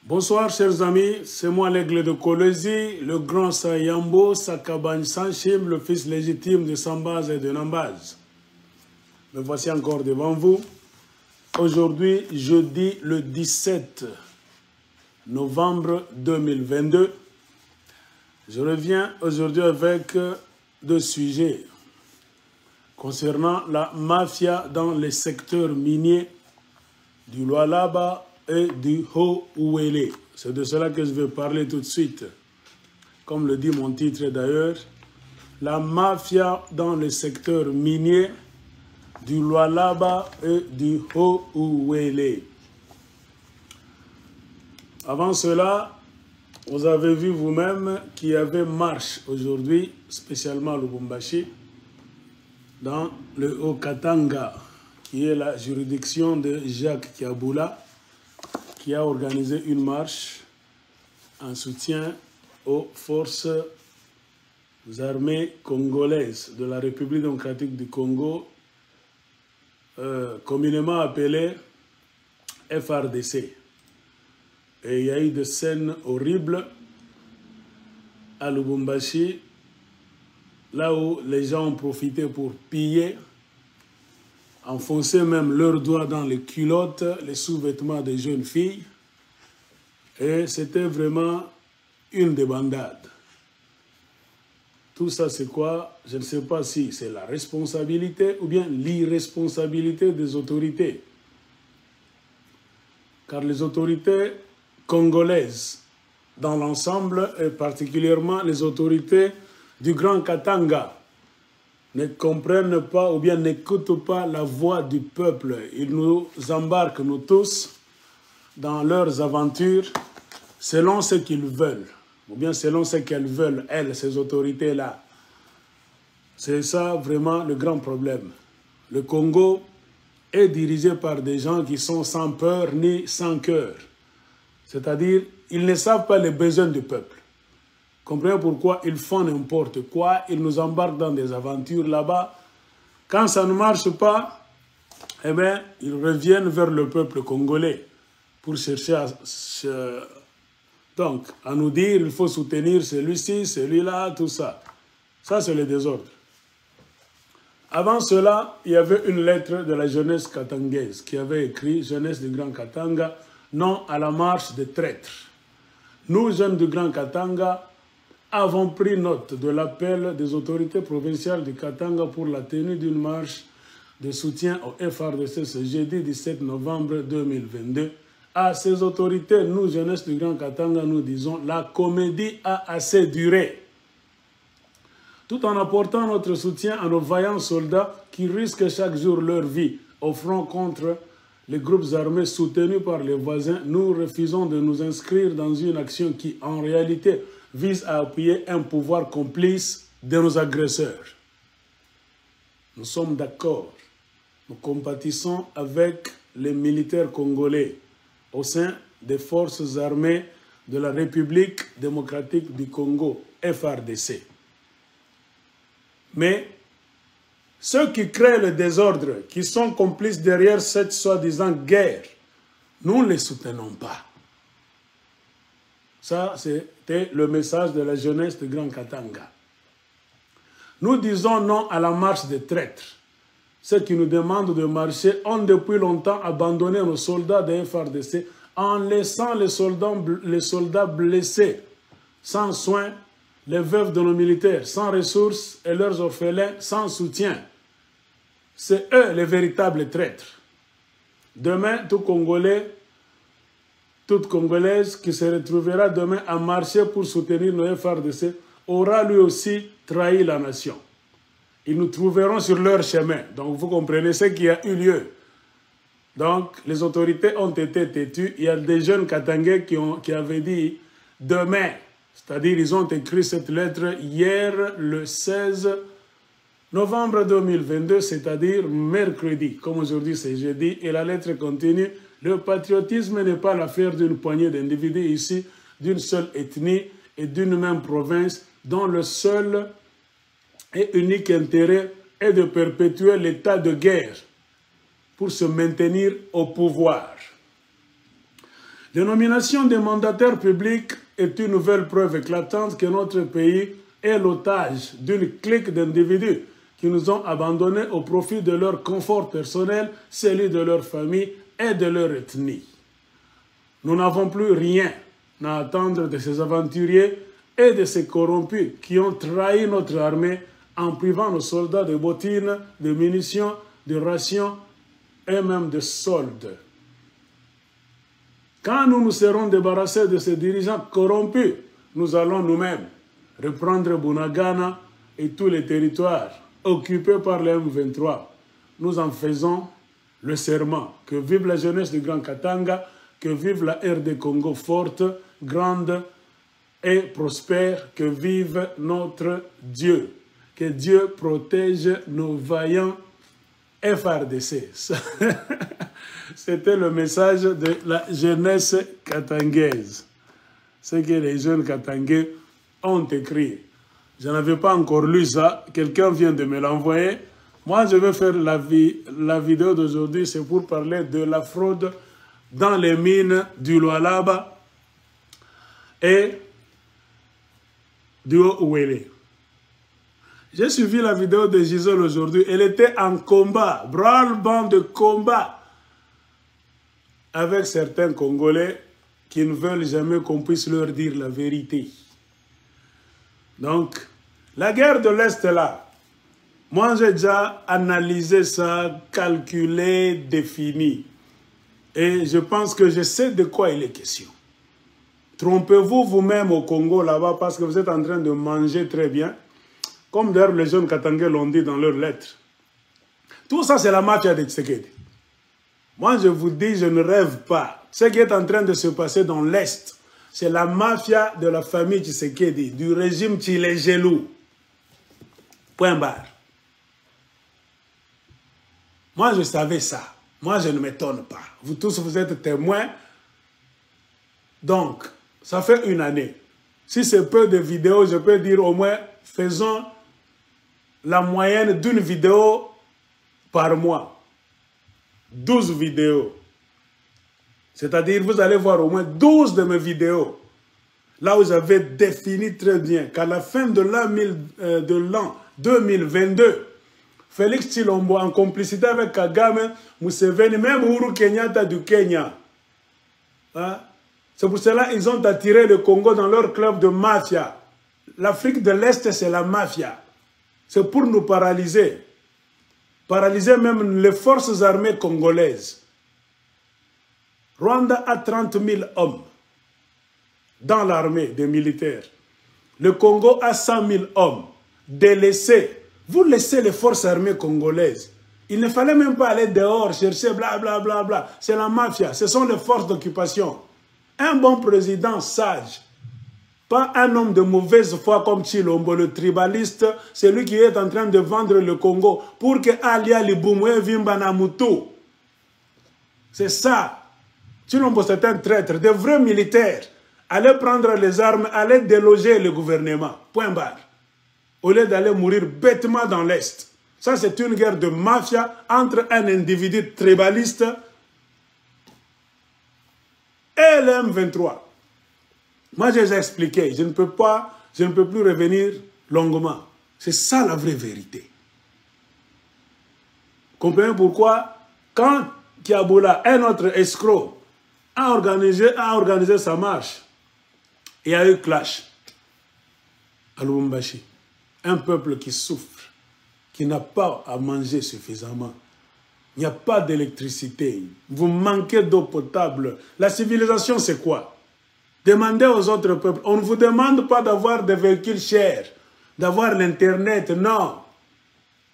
Bonsoir chers amis, c'est moi l'aigle de Kolwezi, le grand Sayambo, Sakabagne Sanchim, le fils légitime de Sambaz et de Nambaz. Me voici encore devant vous. Aujourd'hui, jeudi le 17 novembre 2022. Je reviens aujourd'hui avec deux sujets concernant la mafia dans les secteurs miniers du Lualaba et du Haut-Ouélé. C'est de cela que je vais parler tout de suite. Comme le dit mon titre d'ailleurs, la mafia dans les secteurs miniers du Lualaba et du Haut-Ouélé. Avant cela, vous avez vu vous-même qu'il y avait marche aujourd'hui, spécialement à Lubumbashi, dans le Haut-Katanga, qui est la juridiction de Jacques Kiaboula, qui a organisé une marche en soutien aux forces armées congolaises de la République démocratique du Congo, communément appelée FRDC. Et il y a eu des scènes horribles à Lubumbashi, là où les gens ont profité pour piller, enfoncer même leurs doigts dans les culottes, les sous-vêtements des jeunes filles. Et c'était vraiment une débandade. Tout ça, c'est quoi? Je ne sais pas si c'est la responsabilité ou bien l'irresponsabilité des autorités. Car les autorités congolaises, dans l'ensemble, et particulièrement les autorités du Grand Katanga, ne comprennent pas ou bien n'écoutent pas la voix du peuple. Ils nous embarquent, nous tous, dans leurs aventures selon ce qu'ils veulent, ou bien selon ce qu'elles veulent, elles, ces autorités-là. C'est ça vraiment le grand problème. Le Congo est dirigé par des gens qui sont sans peur ni sans cœur. C'est-à-dire, ils ne savent pas les besoins du peuple. Comprenez pourquoi ils font n'importe quoi, ils nous embarquent dans des aventures là-bas. Quand ça ne marche pas, eh bien, ils reviennent vers le peuple congolais pour chercher à nous dire il faut soutenir celui-ci, celui-là, tout ça. Ça, c'est le désordre. Avant cela, il y avait une lettre de la jeunesse katangaise qui avait écrit « Jeunesse du Grand Katanga, non à la marche des traîtres ». Nous, jeunes du Grand Katanga, avons pris note de l'appel des autorités provinciales du Katanga pour la tenue d'une marche de soutien au FRDC ce jeudi 17 novembre 2022. À ces autorités, nous, jeunesse du Grand Katanga, nous disons « La comédie a assez duré ». Tout en apportant notre soutien à nos vaillants soldats qui risquent chaque jour leur vie au front contre les groupes armés soutenus par les voisins, nous refusons de nous inscrire dans une action qui, en réalité, vise à appuyer un pouvoir complice de nos agresseurs. Nous sommes d'accord. Nous compatissons avec les militaires congolais au sein des forces armées de la République démocratique du Congo, FRDC. Mais ceux qui créent le désordre, qui sont complices derrière cette soi-disant guerre, nous ne les soutenons pas. Ça, c'était le message de la jeunesse de Grand Katanga. Nous disons non à la marche des traîtres. Ceux qui nous demandent de marcher ont depuis longtemps abandonné nos soldats de FRDC en laissant les soldats blessés, sans soins, les veuves de nos militaires, sans ressources et leurs orphelins sans soutien. C'est eux les véritables traîtres. Demain, tout Congolais, toute Congolaise qui se retrouvera demain à marcher pour soutenir nos FRDC aura lui aussi trahi la nation. Ils nous trouveront sur leur chemin. Donc vous comprenez ce qui a eu lieu. Donc les autorités ont été têtues. Il y a des jeunes Katangais qui avaient dit demain, c'est-à-dire ils ont écrit cette lettre hier le 16 novembre 2022, c'est-à-dire mercredi, comme aujourd'hui c'est jeudi, et la lettre continue. Le patriotisme n'est pas l'affaire d'une poignée d'individus ici, d'une seule ethnie et d'une même province, dont le seul et unique intérêt est de perpétuer l'état de guerre pour se maintenir au pouvoir. La nomination des mandataires publics est une nouvelle preuve éclatante que notre pays est l'otage d'une clique d'individus qui nous ont abandonnés au profit de leur confort personnel, celui de leur famille et de leur ethnie. Nous n'avons plus rien à attendre de ces aventuriers et de ces corrompus qui ont trahi notre armée en privant nos soldats de bottines, de munitions, de rations et même de soldes. Quand nous nous serons débarrassés de ces dirigeants corrompus, nous allons nous-mêmes reprendre Bunagana et tous les territoires occupés par les M23. Nous en faisons le serment. Que vive la jeunesse du Grand Katanga, que vive la RD Congo forte, grande et prospère, que vive notre Dieu. Que Dieu protège nos vaillants FRDC. C'était le message de la jeunesse katangaise. Ce que les jeunes katangais ont écrit. Je n'avais pas encore lu ça. Quelqu'un vient de me l'envoyer. Moi, je vais faire la vidéo d'aujourd'hui. C'est pour parler de la fraude dans les mines du Lualaba et du Haut-Ouélé. J'ai suivi la vidéo de Gisèle aujourd'hui. Elle était en combat, branle-bas de combat avec certains Congolais qui ne veulent jamais qu'on puisse leur dire la vérité. Donc, la guerre de l'Est est là. Moi, j'ai déjà analysé ça, calculé, défini. Et je pense que je sais de quoi il est question. Trompez-vous vous-même au Congo là-bas parce que vous êtes en train de manger très bien. Comme d'ailleurs les jeunes Katangais l'ont dit dans leurs lettres. Tout ça, c'est la mafia de Tshisekedi. Moi, je vous dis, je ne rêve pas. Ce qui est en train de se passer dans l'Est, c'est la mafia de la famille Tshisekedi, du régime Tshilé-Gelou. Point barre. Moi, je savais ça. Moi, je ne m'étonne pas. Vous tous, vous êtes témoins. Donc, ça fait une année. Si c'est peu de vidéos, je peux dire au moins, faisons la moyenne d'une vidéo par mois. 12 vidéos. C'est-à-dire, vous allez voir au moins 12 de mes vidéos. Là où j'avais défini très bien qu'à la fin de l'an 2022, Félix Tshilombo, en complicité avec Kagame, Museveni, même Uhuru Kenyatta du Kenya. Hein? C'est pour cela qu'ils ont attiré le Congo dans leur club de mafia. L'Afrique de l'Est, c'est la mafia. C'est pour nous paralyser. Paralyser même les forces armées congolaises. Rwanda a 30 000 hommes dans l'armée des militaires. Le Congo a 100 000 hommes délaissés. Vous laissez les forces armées congolaises. Il ne fallait même pas aller dehors chercher blablabla. Bla, bla, bla. C'est la mafia. Ce sont les forces d'occupation. Un bon président sage. Pas un homme de mauvaise foi comme Tshilombo, le tribaliste, celui qui est en train de vendre le Congo pour que Alia Liboumoué Vimba Namutu. C'est ça. Tshilombo, c'est un traître. Des vrais militaires. Allez prendre les armes, allez déloger le gouvernement. Point barre. Au lieu d'aller mourir bêtement dans l'Est. Ça, c'est une guerre de mafia entre un individu tribaliste et le M23. Moi, je les ai expliqué. Je ne peux plus revenir longuement. C'est ça la vraie vérité. Comprenez pourquoi, quand Kiaboula, un autre escroc, a organisé sa marche, il y a eu clash à Lubumbashi. Un peuple qui souffre, qui n'a pas à manger suffisamment. Il n'y a pas d'électricité. Vous manquez d'eau potable. La civilisation, c'est quoi? Demandez aux autres peuples. On ne vous demande pas d'avoir des véhicules chers, d'avoir l'Internet, non.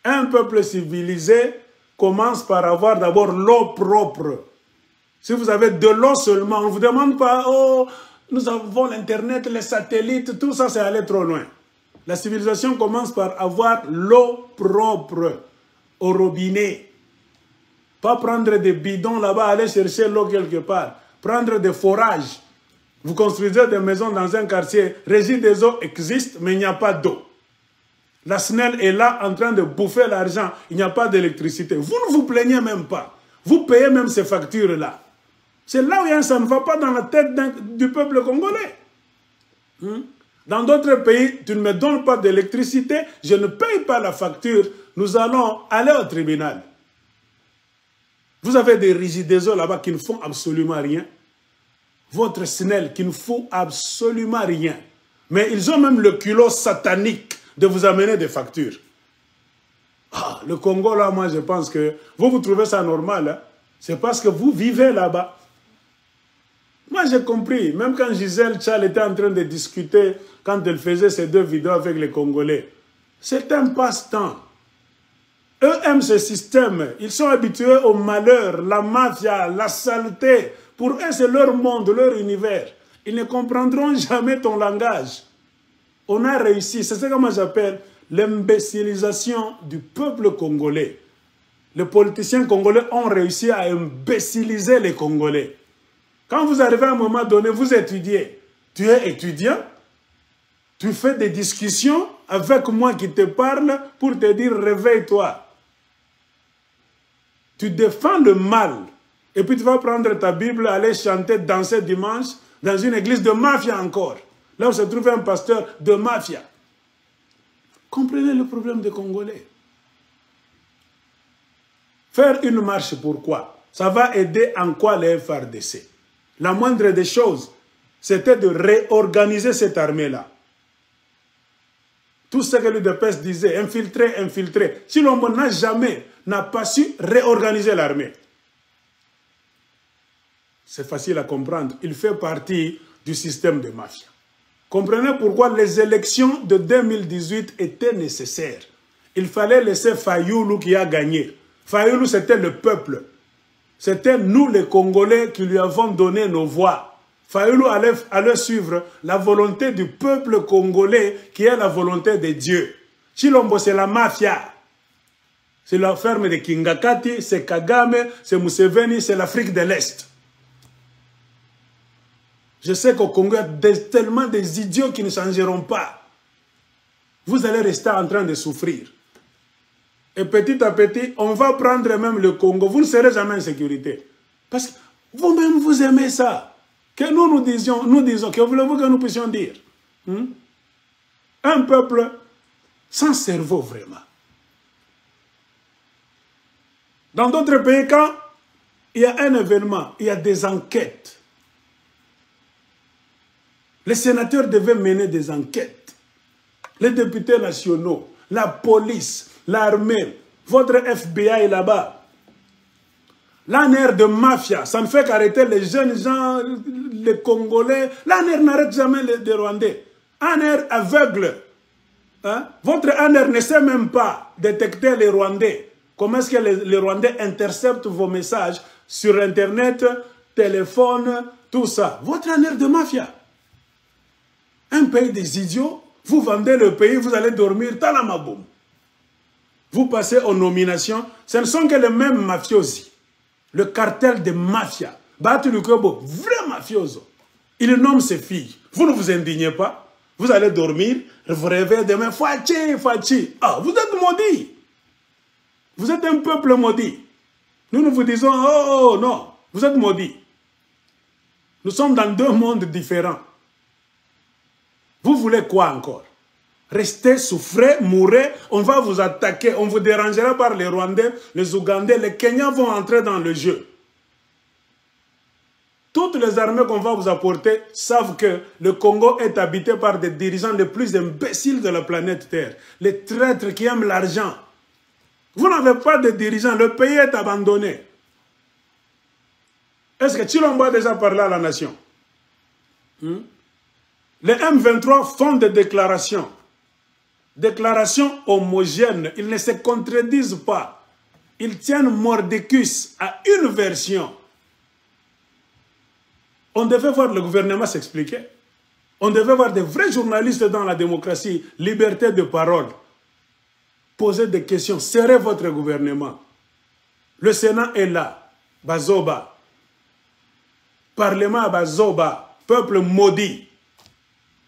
Un peuple civilisé commence par avoir d'abord l'eau propre. Si vous avez de l'eau seulement, on ne vous demande pas, oh, nous avons l'Internet, les satellites, tout ça, c'est aller trop loin. La civilisation commence par avoir l'eau propre au robinet. Pas prendre des bidons là-bas, aller chercher l'eau quelque part. Prendre des forages. Vous construisez des maisons dans un quartier, régie des eaux existe, mais il n'y a pas d'eau. La SNEL est là en train de bouffer l'argent, il n'y a pas d'électricité. Vous ne vous plaignez même pas. Vous payez même ces factures-là. C'est là où ça ne va pas dans la tête du peuple congolais. Dans d'autres pays, tu ne me donnes pas d'électricité, je ne paye pas la facture, nous allons aller au tribunal. Vous avez des rigidesos là-bas qui ne font absolument rien. Votre SNEL qui ne font absolument rien. Mais ils ont même le culot satanique de vous amener des factures. Ah, le Congo, là, moi, je pense que vous trouvez ça normal. Hein? C'est parce que vous vivez là-bas. Moi, j'ai compris. Même quand Gisèle Tchal était en train de discuter, quand elle faisait ses 2 vidéos avec les Congolais, c'est un passe-temps. Eux aiment ce système. Ils sont habitués au malheur, la mafia, la saleté. Pour eux, c'est leur monde, leur univers. Ils ne comprendront jamais ton langage. On a réussi. C'est ce que moi j'appelle l'imbécilisation du peuple congolais. Les politiciens congolais ont réussi à imbéciliser les Congolais. Quand vous arrivez à un moment donné, vous étudiez. Tu es étudiant, tu fais des discussions avec moi qui te parle pour te dire réveille-toi. Tu défends le mal. Et puis tu vas prendre ta Bible, aller chanter, danser dimanche dans une église de mafia encore. Là où se trouve un pasteur de mafia. Comprenez le problème des Congolais. Faire une marche, pourquoi? Ça va aider en quoi les FARDC? La moindre des choses, c'était de réorganiser cette armée-là. Tout ce que l'UDPS disait, infiltrer, infiltrer. Si l'on n'a pas su réorganiser l'armée. C'est facile à comprendre. Il fait partie du système de mafia. Comprenez pourquoi les élections de 2018 étaient nécessaires. Il fallait laisser Fayoulou qui a gagné. Fayoulou, c'était le peuple. C'était nous, les Congolais, qui lui avons donné nos voix. Fayoulou allait suivre la volonté du peuple congolais, qui est la volonté de Dieu. Chilombo, c'est la mafia. C'est la ferme de Kingakati, c'est Kagame, c'est Museveni, c'est l'Afrique de l'Est. Je sais qu'au Congo, il y a tellement des idiots qui ne changeront pas. Vous allez rester en train de souffrir. Et petit à petit, on va prendre même le Congo. Vous ne serez jamais en sécurité. Parce que vous-même, vous aimez ça. Que nous disons, que voulez-vous que nous puissions dire? Un peuple sans cerveau, vraiment. Dans d'autres pays, quand il y a un événement, il y a des enquêtes. Les sénateurs devaient mener des enquêtes. Les députés nationaux, la police, l'armée, votre FBI est là-bas. L'ANR de mafia, ça ne fait qu'arrêter les jeunes gens, les Congolais. L'ANR n'arrête jamais les Rwandais. ANR aveugle. Hein? Votre ANR ne sait même pas détecter les Rwandais. Comment est-ce que les Rwandais interceptent vos messages sur Internet, téléphone, tout ça? Votre ANR de mafia. Un pays des idiots, vous vendez le pays, vous allez dormir, talamaboum. Vous passez aux nominations, ce ne sont que les mêmes mafiosi. Le cartel de mafia. Batu Lukobo, vrai mafioso. Il nomme ses filles. Vous ne vous indignez pas. Vous allez dormir, vous rêvez demain, Fachi, Fachi. Ah, vous êtes maudits. Vous êtes un peuple maudit. Nous vous disons, oh non, vous êtes maudits. Nous sommes dans 2 mondes différents. Vous voulez quoi encore? Restez, souffrez, mourrez, on va vous attaquer, on vous dérangera par les Rwandais, les Ougandais, les Kenyans vont entrer dans le jeu. Toutes les armées qu'on va vous apporter savent que le Congo est habité par des dirigeants les plus imbéciles de la planète Terre. Les traîtres qui aiment l'argent. Vous n'avez pas de dirigeants, le pays est abandonné. Est-ce que Chilombo a déjà parlé à la nation? Les M23 font des déclarations. Déclarations homogènes. Ils ne se contredisent pas. Ils tiennent mordicus à une version. On devait voir le gouvernement s'expliquer. On devait voir des vrais journalistes dans la démocratie, liberté de parole. Poser des questions. Serrez votre gouvernement. Le Sénat est là. Bazoba. Parlement à Bazoba. Peuple maudit.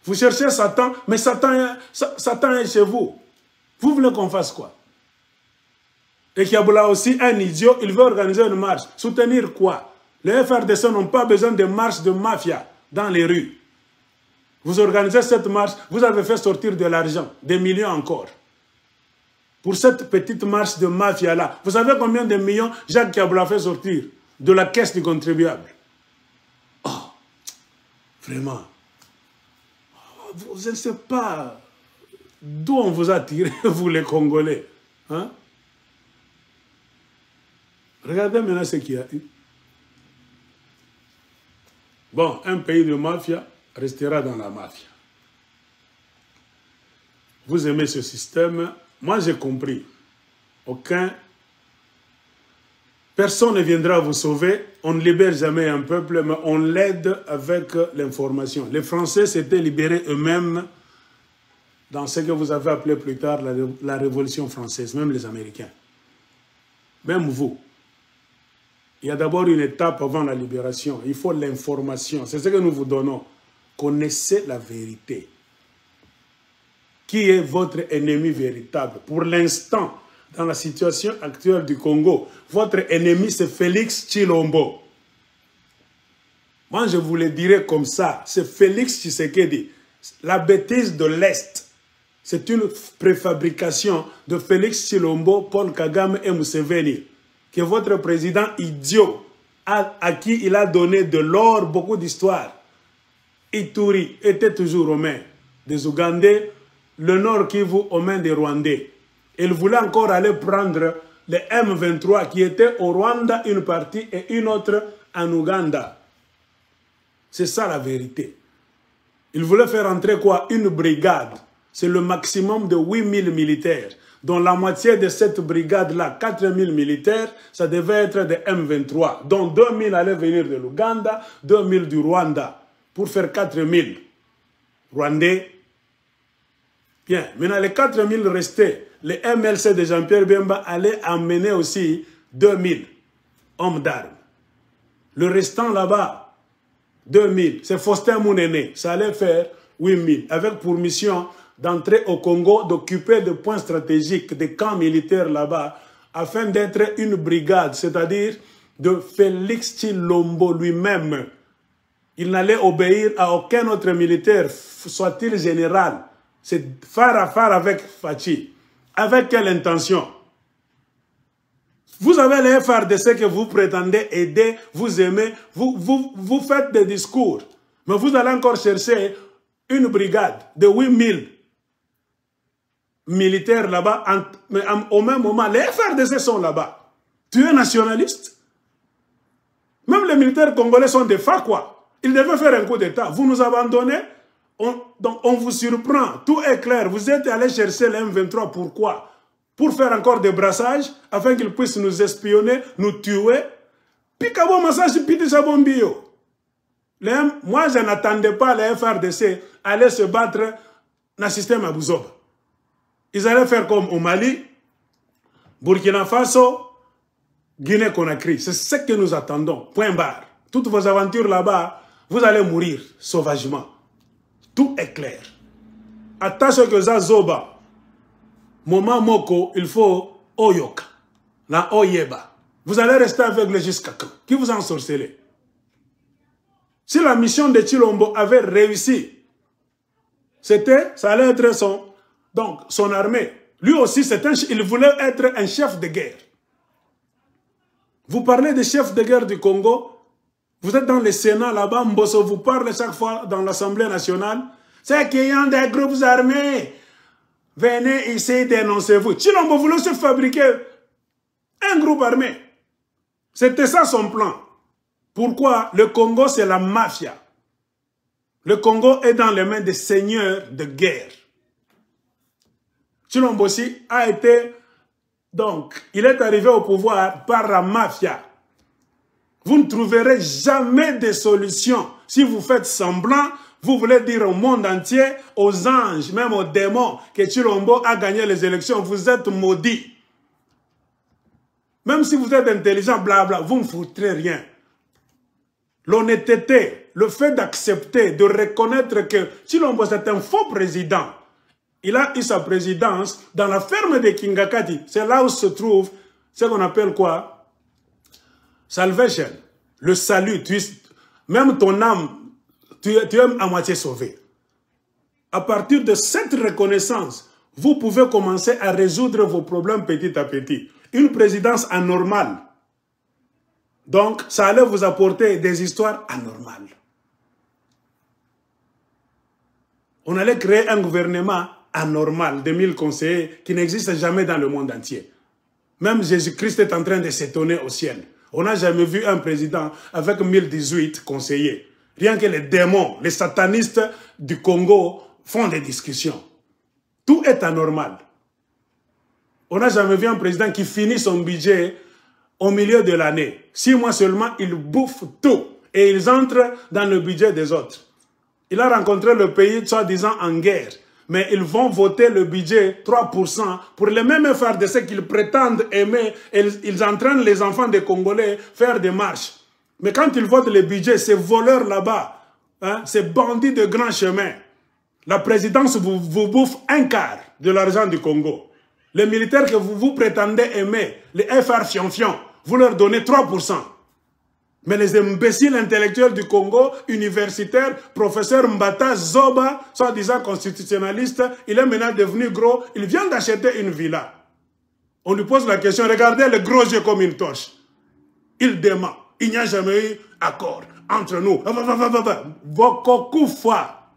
Vous cherchez Satan, mais Satan est chez vous. Vous voulez qu'on fasse quoi? Et Kiaboula aussi, un idiot, il veut organiser une marche. Soutenir quoi? Les FRDC n'ont pas besoin de marches de mafia dans les rues. Vous organisez cette marche, vous avez fait sortir de l'argent, des millions encore. Pour cette petite marche de mafia-là, vous savez combien de millions Jacques Kabila a fait sortir de la caisse du contribuable? Oh, vraiment. Je ne sais pas d'où on vous a tiré, vous les Congolais. Hein? Regardez maintenant ce qu'il y a eu. Bon, un pays de mafia restera dans la mafia. Vous aimez ce système? Moi, j'ai compris. Personne ne viendra vous sauver. On ne libère jamais un peuple, mais on l'aide avec l'information. Les Français s'étaient libérés eux-mêmes dans ce que vous avez appelé plus tard la Révolution française, même les Américains. Même vous. Il y a d'abord une étape avant la libération. Il faut l'information. C'est ce que nous vous donnons. Connaissez la vérité. Qui est votre ennemi véritable? Pour l'instant, dans la situation actuelle du Congo, votre ennemi, c'est Félix Tshilombo. Moi, je vous le dirais comme ça. C'est Félix Tshisekedi. La bêtise de l'Est, c'est une préfabrication de Félix Tshilombo, Paul Kagame et Museveni. Que votre président idiot, à qui il a donné de l'or, beaucoup d'histoires. Ituri était toujours aux mains des Ougandais, le Nord Kivu aux mains des Rwandais. Il voulait encore aller prendre les M23 qui étaient au Rwanda une partie et une autre en Ouganda. C'est ça la vérité. Il voulait faire entrer quoi? Une brigade. C'est le maximum de 8000 militaires. Dont la moitié de cette brigade-là, 4000 militaires, ça devait être des M23. Dont 2000 allaient venir de l'Ouganda, 2000 du Rwanda. Pour faire 4000 Rwandais. Bien, maintenant les 4000 restés, les MLC de Jean-Pierre Bemba allaient emmener aussi 2000 hommes d'armes. Le restant là-bas, 2000, c'est Faustin Mounene, ça allait faire 8000, avec pour mission d'entrer au Congo, d'occuper des points stratégiques, des camps militaires là-bas, afin d'être une brigade, c'est-à-dire de Félix Tshilombo lui-même. Il n'allait obéir à aucun autre militaire, soit-il général. C'est phare à phare avec Fachi. Avec quelle intention? Vous avez les FRDC que vous prétendez aider, vous aimez, vous faites des discours. Mais vous allez encore chercher une brigade de 8000 militaires là-bas, mais au même moment, les FRDC sont là-bas. Tu es nationaliste? Même les militaires congolais sont des quoi. Ils devaient faire un coup d'État. Vous nous abandonnez, donc on vous surprend. Tout est clair. Vous êtes allé chercher les M23. Pourquoi? Pour faire encore des brassages, afin qu'ils puissent nous espionner, nous tuer. Moi, je n'attendais pas les FRDC aller se battre dans le système Abouzoba. Ils allaient faire comme au Mali, Burkina Faso, Guinée-Conakry. C'est ce que nous attendons. Point barre. Toutes vos aventures là-bas, vous allez mourir sauvagement. Tout est clair. Attention que Zazoba, Moment Moko, il faut Oyoka, la Oyeba. Vous allez rester avec le jusqu'à quand? Qui vous en sorcelez? Si la mission de Tshilombo avait réussi, ça allait être son armée. Lui aussi, il voulait être un chef de guerre. Vous parlez des chefs de guerre du Congo, vous êtes dans le Sénat là-bas, Mbosso vous parle chaque fois dans l'Assemblée nationale, c'est qu'il y a des groupes armés. Venez ici, dénoncez-vous. Tshilombo voulait se fabriquer un groupe armé. C'était ça son plan. Pourquoi? Le Congo, c'est la mafia. Le Congo est dans les mains des seigneurs de guerre. Tshilombo aussi a été... Donc, il est arrivé au pouvoir par la mafia. Vous ne trouverez jamais de solution. Si vous faites semblant, vous voulez dire au monde entier, aux anges, même aux démons, que Tshilombo a gagné les élections. Vous êtes maudits. Même si vous êtes intelligent, blabla, vous ne foutrez rien. L'honnêteté, le fait d'accepter, de reconnaître que Tshilombo c'est un faux président. Il a eu sa présidence dans la ferme de Kingakati. C'est là où se trouve ce qu'on appelle quoi? Salvation. le salut, même ton âme, tu es à moitié sauvé. À partir de cette reconnaissance, vous pouvez commencer à résoudre vos problèmes petit à petit. Une présidence anormale. Donc, ça allait vous apporter des histoires anormales. On allait créer un gouvernement anormal de 1000 conseillers qui n'existe jamais dans le monde entier. Même Jésus-Christ est en train de s'étonner au ciel. On n'a jamais vu un président avec 1018 conseillers. Rien que les démons, les satanistes du Congo font des discussions. Tout est anormal. On n'a jamais vu un président qui finit son budget au milieu de l'année. 6 mois seulement, il bouffe tout. Et ils entrent dans le budget des autres. Il a rencontré le pays, soi-disant, en guerre. Mais ils vont voter le budget 3% pour les mêmes FARDC qu'ils prétendent aimer. Ils entraînent les enfants des Congolais faire des marches. Mais quand ils votent le budget, ces voleurs là-bas, hein, ces bandits de grand chemin, la présidence vous bouffe un quart de l'argent du Congo. Les militaires que vous prétendez aimer, les FR Fion-Fion, vous leur donnez 3%. Mais les imbéciles intellectuels du Congo, universitaires, professeur Mbata Zoba, soi-disant constitutionnaliste, il est maintenant devenu gros, il vient d'acheter une villa. On lui pose la question, regardez le gros yeux comme une torche. Il dément, il n'y a jamais eu accord entre nous. Beaucoup fois,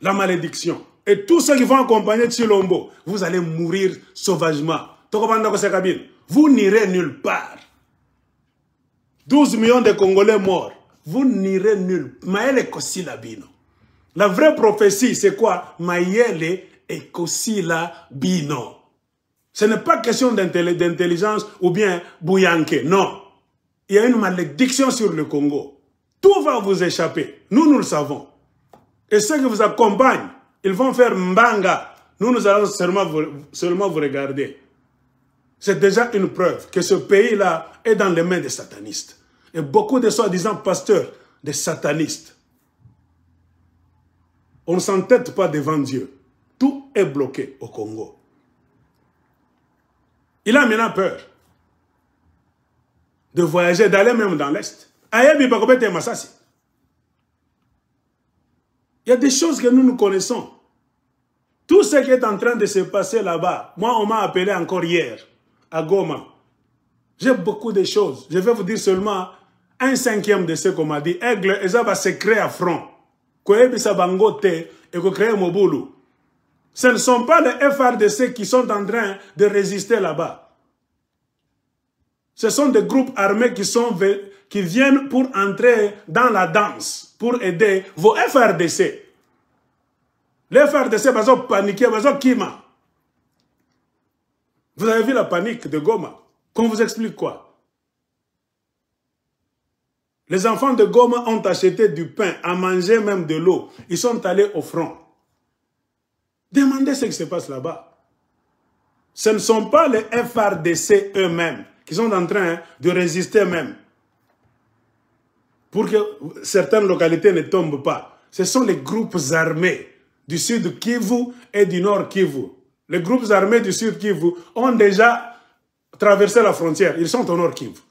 la malédiction. Et tous ceux qui vont accompagner Tshilombo, vous allez mourir sauvagement. Vous n'irez nulle part. 12 millions de Congolais morts. Vous n'irez nulle part. La vraie prophétie, c'est quoi? Maïele Ekosila Bino. Ce n'est pas question d'intelligence ou bien bouyanké. Non. Il y a une malédiction sur le Congo. Tout va vous échapper. Nous le savons. Et ceux qui vous accompagnent, ils vont faire mbanga. Nous allons seulement vous regarder. C'est déjà une preuve que ce pays-là est dans les mains des satanistes. Et beaucoup de soi-disant pasteurs, des satanistes. On ne s'entête pas devant Dieu. Tout est bloqué au Congo. Il a maintenant peur de voyager, d'aller même dans l'Est. Il y a des choses que nous connaissons. Tout ce qui est en train de se passer là-bas, moi on m'a appelé encore hier, à Goma. J'ai beaucoup de choses. Je vais vous dire seulement un cinquième de ce qu'on m'a dit. Aigle, et ça va se créer à front. Ce ne sont pas les FARDC qui sont en train de résister là-bas. Ce sont des groupes armés qui viennent pour entrer dans la danse, pour aider vos FARDC. Les FARDC, ils ont paniqué, ils ont kima. Vous avez vu la panique de Goma? Qu'on vous explique quoi? Les enfants de Goma ont acheté du pain, à manger même de l'eau. Ils sont allés au front. Demandez ce qui se passe là-bas. Ce ne sont pas les FARDC eux-mêmes qui sont en train de résister même. Pour que certaines localités ne tombent pas. Ce sont les groupes armés du sud Kivu et du nord Kivu. Les groupes armés du sud Kivu ont déjà traversé la frontière. Ils sont au nord Kivu.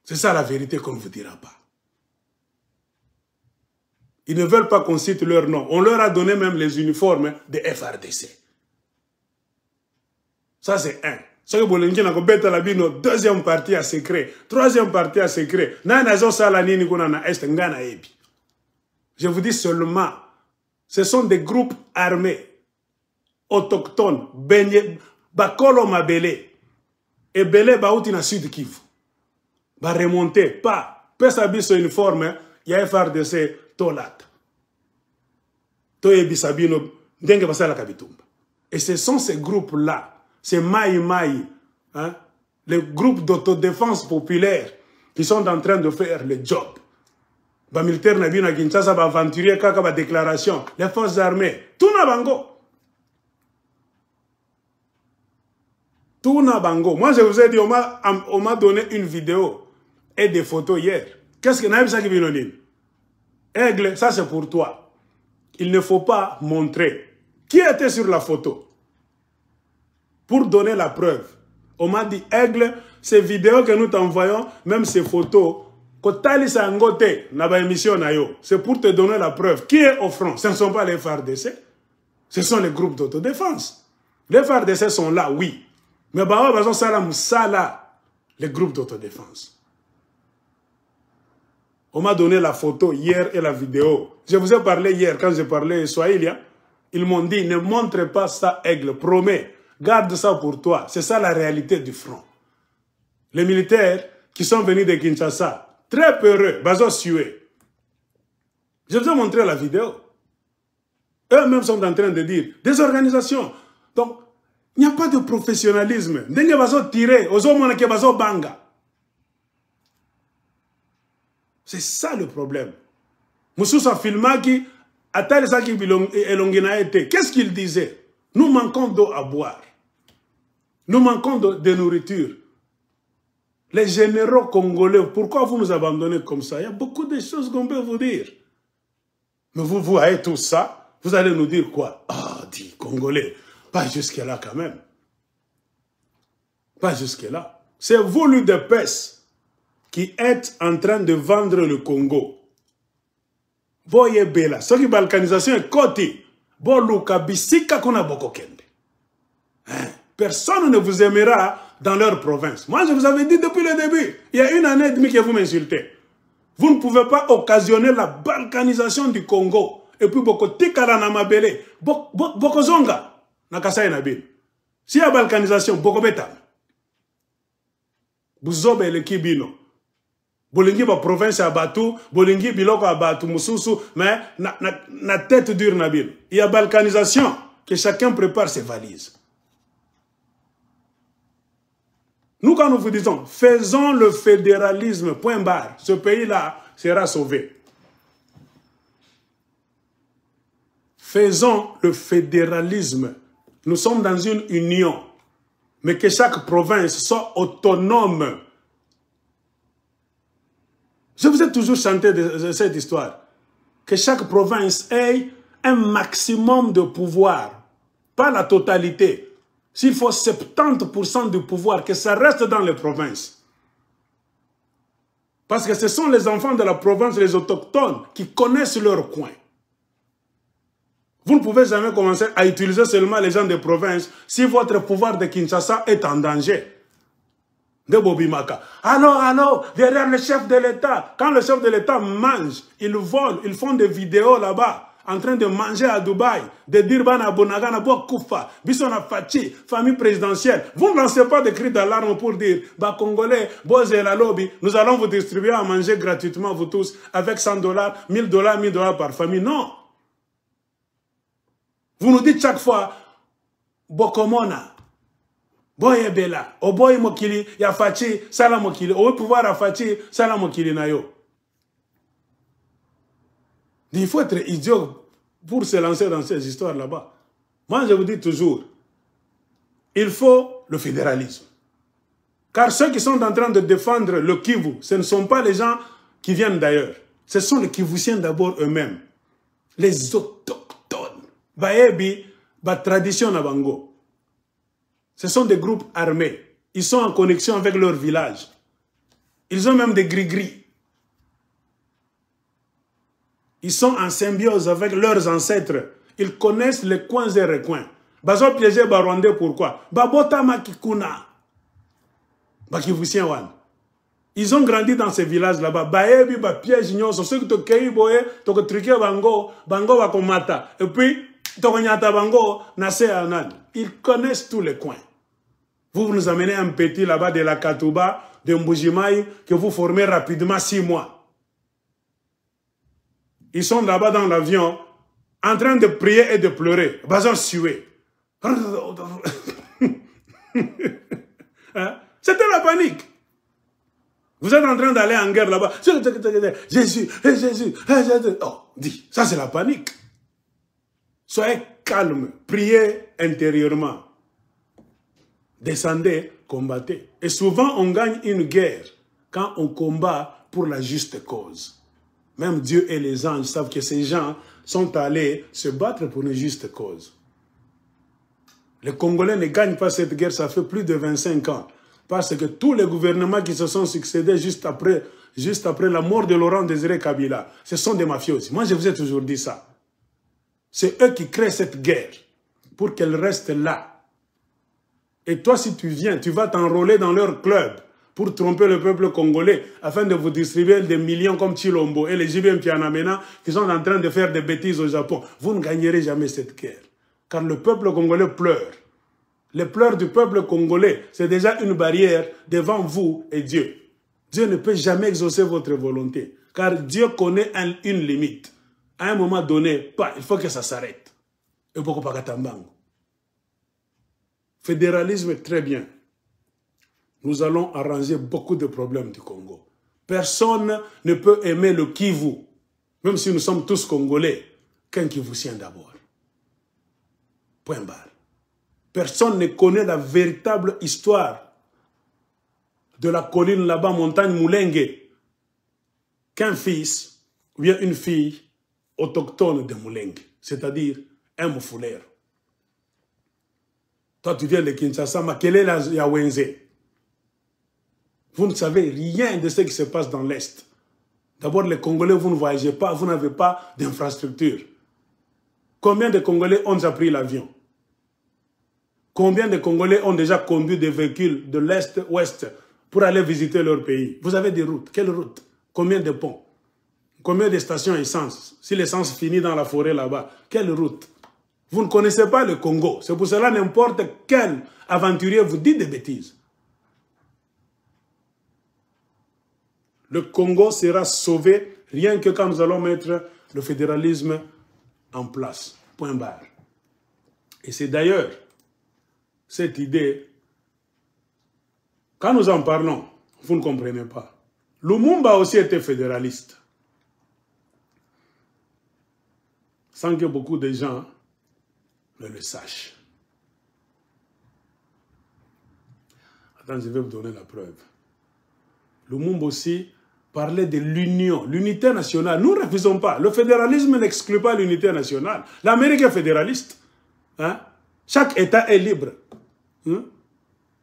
C'est ça la vérité qu'on ne vous dira pas. Ils ne veulent pas qu'on cite leur nom. On leur a donné même les uniformes de FARDC. Ça c'est un. Deuxième partie à secret. Troisième partie à secret. Je vous dis seulement, ce sont des groupes armés, autochtones, Bakolo Mabele, et Bele Baouti na Sud Kivu. Va remonter, pas. Pesabi son uniforme, il y a FARDC, Tolat. Toye Bisabino, Denge Basala Kabitumba. Et ce sont ces groupes-là, ces Maï, hein, les groupes d'autodéfense populaire qui sont en train de faire le job. Les militaires na bino Kinshasa va aventurier kaka ba déclaration, les forces armées, tout na bango. Tout na bango. Moi je vous ai dit, on m'a donné une vidéo et des photos hier. Qu'est-ce que n'a ça qui vient dire? Aigle, ça c'est pour toi. Il ne faut pas montrer qui était sur la photo pour donner la preuve. On m'a dit, Aigle, ces vidéos que nous t'envoyons, même ces photos, c'est pour te donner la preuve. Qui est au front? Ce ne sont pas les FARDC. Ce sont les groupes d'autodéfense. Les FARDC sont là, oui. Mais les groupes d'autodéfense. On m'a donné la photo hier et la vidéo. Je vous ai parlé hier, quand j'ai parlé Swahili. Ils m'ont dit, ne montre pas ça, Aigle, promets. Garde ça pour toi. C'est ça la réalité du front. Les militaires qui sont venus de Kinshasa, très peureux, bazo sué. Je vous ai montré la vidéo. Eux-mêmes sont en train de dire, des organisations. Donc, il n'y a pas de professionnalisme. Dengue bazo tiré, ozo monake bazo banga. C'est ça le problème. Moussoussa Filmaki, Atal Saki Elongina était. Qu'est-ce qu'il disait? Nous manquons d'eau à boire. Nous manquons de nourriture. Les généraux congolais, pourquoi vous nous abandonnez comme ça? Il y a beaucoup de choses qu'on peut vous dire. Mais vous voyez tout ça, vous allez nous dire quoi? Ah, dit Congolais, pas jusque-là quand même. Pas jusque-là. C'est vous, l'UDPS, qui êtes en train de vendre le Congo. Boye Bela, ce qui balkanisation est côté. Boluka bisika kona boko kende. Personne ne vous aimera dans leur province. Moi, je vous avais dit depuis le début, il y a 1 année et demie que vous m'insultez. Vous ne pouvez pas occasionner la balkanisation du Congo. Et puis, boko tikala na mabele, boko zonga, na kasai na bin. S'il y a balkanisation, boko betam. Buzobe le kibino. Bolingi ba province à Batou, bolingi biloko à Batou, Moussousou, mais na tête dure na bin. Il y a balkanisation, que chacun prépare ses valises. Nous, quand nous vous disons, faisons le fédéralisme, point barre, ce pays-là sera sauvé. Faisons le fédéralisme. Nous sommes dans une union, mais que chaque province soit autonome. Je vous ai toujours chanté de cette histoire. Que chaque province ait un maximum de pouvoir, pas la totalité. S'il faut 70% du pouvoir, que ça reste dans les provinces. Parce que ce sont les enfants de la province, les autochtones, qui connaissent leur coin. Vous ne pouvez jamais commencer à utiliser seulement les gens des provinces si votre pouvoir de Kinshasa est en danger. De Bobimaka. Alors, derrière le chef de l'État, quand le chef de l'État mange, ils volent, ils font des vidéos là-bas, en train de manger à Dubaï, de dire Bana Bonagana, Koufa, Bissona Fachi, famille présidentielle. Vous ne lancez pas de cris d'alarme pour dire, bah Congolais, Boze et la lobby, nous allons vous distribuer à manger gratuitement, vous tous, avec $100, $1000, $1000 par famille. Non. Vous nous dites chaque fois, Bokomona, Boye Bela, Oboy Mokili, Yafachi, Salamokili, au pouvoir à Fachi, Salamokili Nayo. Il faut être idiot pour se lancer dans ces histoires là-bas. Moi, je vous dis toujours, il faut le fédéralisme. Car ceux qui sont en train de défendre le Kivu, ce ne sont pas les gens qui viennent d'ailleurs. Ce sont les Kivusiens d'abord eux-mêmes. Les autochtones. Baebi, ba tradition na bango. Ce sont des groupes armés. Ils sont en connexion avec leur village. Ils ont même des gris-gris. Ils sont en symbiose avec leurs ancêtres. Ils connaissent les coins et recoins. Bazo piégé Barwandais, pourquoi? Babota Makikuna. Bakivusien wan. Ils ont grandi dans ces villages là-bas. Baebi, ba piège nyoso. Ceux qui te kei boye, te truqué bango, bango va komata. Et puis, te nyata bango, nase anan. Ils connaissent tous les coins. Vous nous amenez un petit là-bas de la Katouba, de Mbujimaï, que vous formez rapidement 6 mois. Ils sont là-bas dans l'avion, en train de prier et de pleurer. Bazan sué. C'était la panique. Vous êtes en train d'aller en guerre là-bas. Jésus, Jésus, Jésus. Oh, dis, ça c'est la panique. Soyez calme, priez intérieurement. Descendez, combattez. Et souvent, on gagne une guerre quand on combat pour la juste cause. Même Dieu et les anges savent que ces gens sont allés se battre pour une juste cause. Les Congolais ne gagnent pas cette guerre, ça fait plus de 25 ans. Parce que tous les gouvernements qui se sont succédés juste après la mort de Laurent Désiré Kabila, ce sont des mafiosi. Moi, je vous ai toujours dit ça. C'est eux qui créent cette guerre pour qu'elle reste là. Et toi, si tu viens, tu vas t'enrôler dans leur club pour tromper le peuple congolais afin de vous distribuer des millions comme Chilombo et les JBM Pianamena qui sont en train de faire des bêtises au Japon. Vous ne gagnerez jamais cette guerre. Car le peuple congolais pleure. Les pleurs du peuple congolais, c'est déjà une barrière devant vous et Dieu. Dieu ne peut jamais exaucer votre volonté. Car Dieu connaît une limite. À un moment donné, il faut que ça s'arrête. Et pourquoi pas Katambango? Fédéralisme, très bien. Nous allons arranger beaucoup de problèmes du Congo. Personne ne peut aimer le Kivu, même si nous sommes tous Congolais, qu'un Kivusien d'abord. Point barre. Personne ne connaît la véritable histoire de la colline là-bas, montagne Moulengue, qu'un fils ou bien une fille autochtone de Moulengue, c'est-à-dire un Moufoulère. Toi, tu viens de Kinshasa, mais quelle est la Yawenze? Vous ne savez rien de ce qui se passe dans l'Est. D'abord, les Congolais, vous ne voyagez pas, vous n'avez pas d'infrastructure. Combien de Congolais ont déjà pris l'avion? Combien de Congolais ont déjà conduit des véhicules de l'Est-Ouest pour aller visiter leur pays? Vous avez des routes. Quelles routes? Combien de ponts? Combien de stations essence? Si l'essence finit dans la forêt là-bas, quelle route? Vous ne connaissez pas le Congo. C'est pour cela n'importe quel aventurier vous dit des bêtises. Le Congo sera sauvé rien que quand nous allons mettre le fédéralisme en place. Point barre. Et c'est d'ailleurs cette idée, quand nous en parlons, vous ne comprenez pas. Lumumba aussi était fédéraliste. Sans que beaucoup de gens ne le sachent. Attends, je vais vous donner la preuve. Lumumba aussi parlait de l'union, l'unité nationale. Nous ne refusons pas. Le fédéralisme n'exclut pas l'unité nationale. L'Amérique est fédéraliste. Hein? Chaque État est libre. Hein?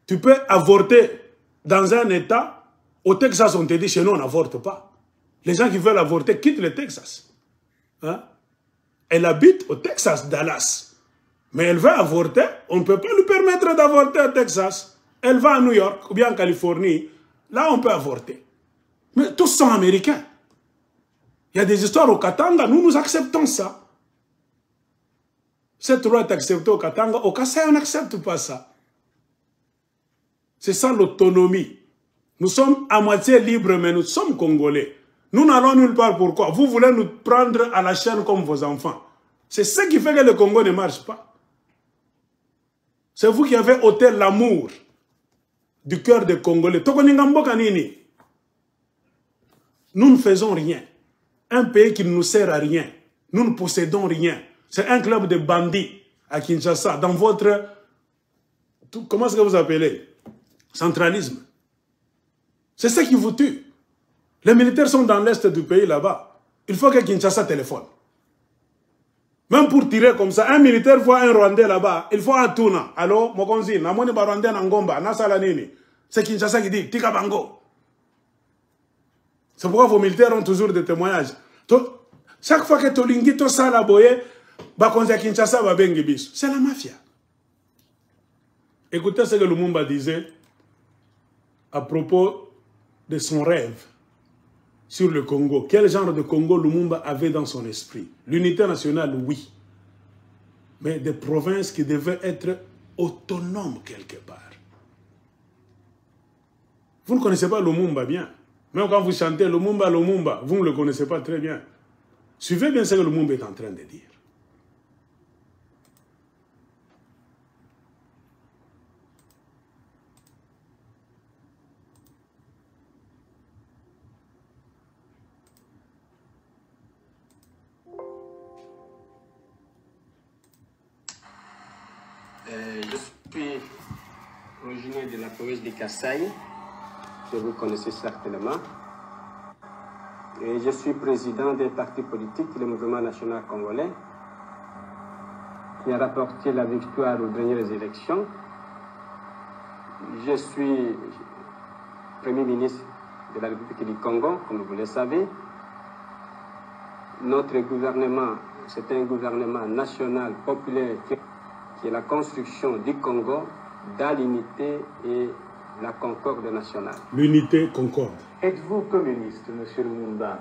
Tu peux avorter dans un État. Au Texas, on te dit, chez nous, on n'avorte pas. Les gens qui veulent avorter quittent le Texas. Hein? Elle habite au Texas, Dallas. Mais elle veut avorter, on ne peut pas lui permettre d'avorter au Texas. Elle va à New York ou bien en Californie. Là, on peut avorter. Mais tous sont américains. Il y a des histoires au Katanga, nous acceptons ça. Cette loi est acceptée au Katanga, au Kassai, on n'accepte pas ça. C'est ça l'autonomie. Nous sommes à moitié libres, mais nous sommes Congolais. Nous n'allons nulle part. Pourquoi? Vous voulez nous prendre à la chaîne comme vos enfants. C'est ce qui fait que le Congo ne marche pas. C'est vous qui avez ôté l'amour du cœur des Congolais. Nous ne faisons rien. Un pays qui ne nous sert à rien. Nous ne possédons rien. C'est un club de bandits à Kinshasa, dans votre... Comment est-ce que vous appelez? Centralisme. C'est ce qui vous tue. Les militaires sont dans l'est du pays là-bas. Il faut que Kinshasa téléphone. Même pour tirer comme ça, un militaire voit un Rwandais là-bas, il faut un tournant. Allô, Mokonzi, namoni ba Rwandais n'angomba, nasala nini. C'est Kinshasa qui dit, tika bango. C'est pourquoi vos militaires ont toujours des témoignages. Chaque fois que Tolingi to sala boye, bakonzi Kinshasa ba bengi biso. C'est la mafia. Écoutez ce que Lumumba disait à propos de son rêve sur le Congo. Quel genre de Congo Lumumba avait dans son esprit? L'unité nationale, oui. Mais des provinces qui devaient être autonomes quelque part. Vous ne connaissez pas Lumumba bien. Même quand vous chantez Lumumba, Lumumba, vous ne le connaissez pas très bien. Suivez bien ce que Lumumba est en train de dire. Je suis originaire de la province de Kassai, que vous connaissez certainement. Et je suis président d'un parti politique, le Mouvement national congolais. qui a rapporté la victoire aux dernières élections. Je suis Premier ministre de la République du Congo, comme vous le savez. Notre gouvernement, c'est un gouvernement national, populaire, qui est la construction du Congo dans l'unité et la concorde nationale. L'unité concorde. Êtes-vous communiste, M. Lumumba?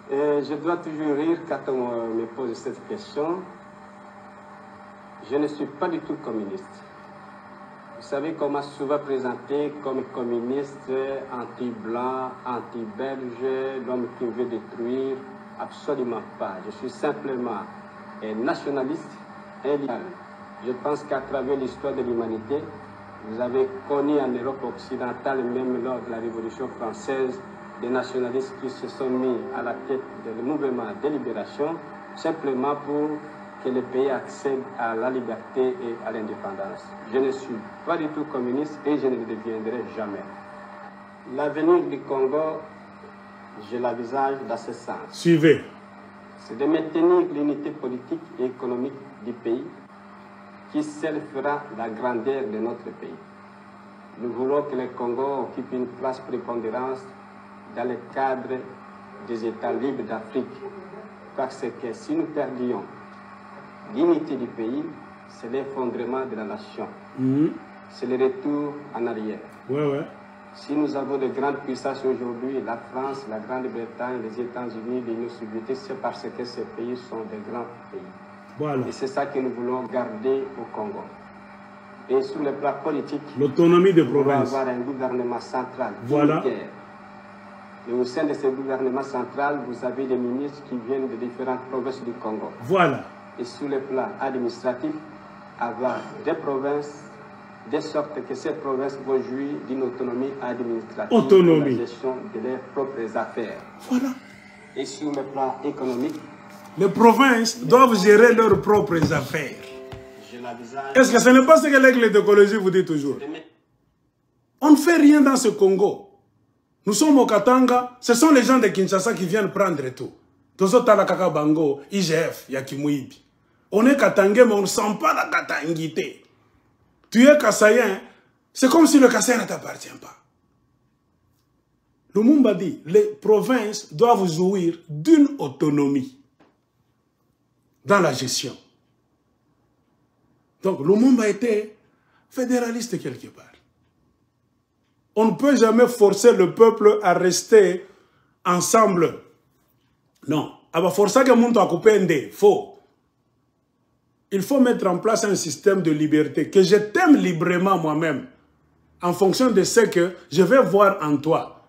Je dois toujours rire quand on me pose cette question. Je ne suis pas du tout communiste. Vous savez qu'on m'a souvent présenté comme communiste, anti-blanc, anti-belge, l'homme qui veut détruire. Absolument pas. Je suis simplement un nationaliste, un libéral. Je pense qu'à travers l'histoire de l'humanité, vous avez connu en Europe occidentale, même lors de la Révolution française, des nationalistes qui se sont mis à la tête du mouvement de libération, simplement pour que le pays accède à la liberté et à l'indépendance. Je ne suis pas du tout communiste et je ne le deviendrai jamais. L'avenir du Congo, je l'envisage dans ce sens. Suivez. C'est de maintenir l'unité politique et économique du pays qui seule fera la grandeur de notre pays. Nous voulons que le Congo occupe une place prépondérante dans le cadre des États libres d'Afrique. Parce que si nous perdions l'unité du pays, c'est l'effondrement de la nation. C'est le retour en arrière. Ouais. Si nous avons de grandes puissances aujourd'hui, la France, la Grande-Bretagne, les États-Unis, l'Union soviétique, c'est parce que ces pays sont de grands pays. Voilà. Et c'est ça que nous voulons garder au Congo. Et sur le plan politique, l'autonomie des nous provinces. voulons avoir un gouvernement central. Voilà. Unitaire. Et au sein de ce gouvernement central, vous avez des ministres qui viennent de différentes provinces du Congo. Voilà. Et sur le plan administratif, avoir des provinces, de sorte que ces provinces vont jouir d'une autonomie administrative Autonomie. pour la gestion de leurs propres affaires. Voilà. Et sur le plan économique, les provinces doivent gérer leurs propres affaires. je l'envisage. Est-ce que ce n'est pas ce que l'aigle d'écologie vous dit toujours? On ne fait rien dans ce Congo. Nous sommes au Katanga, ce sont les gens de Kinshasa qui viennent prendre tout. Tozo Talakaka Bango, IGF, Yakimuibi. On est Katangais, mais on ne sent pas la katangité. Tu es Kassayen, c'est comme si le Kassai ne t'appartient pas. Lumumba dit, les provinces doivent jouir d'une autonomie dans la gestion. Donc Lumumba était fédéraliste quelque part. On ne peut jamais forcer le peuple à rester ensemble. Non. Alors forcer que monde a coupé un dé. Faux. Il faut mettre en place un système de liberté, que je t'aime librement moi-même, en fonction de ce que je vais voir en toi.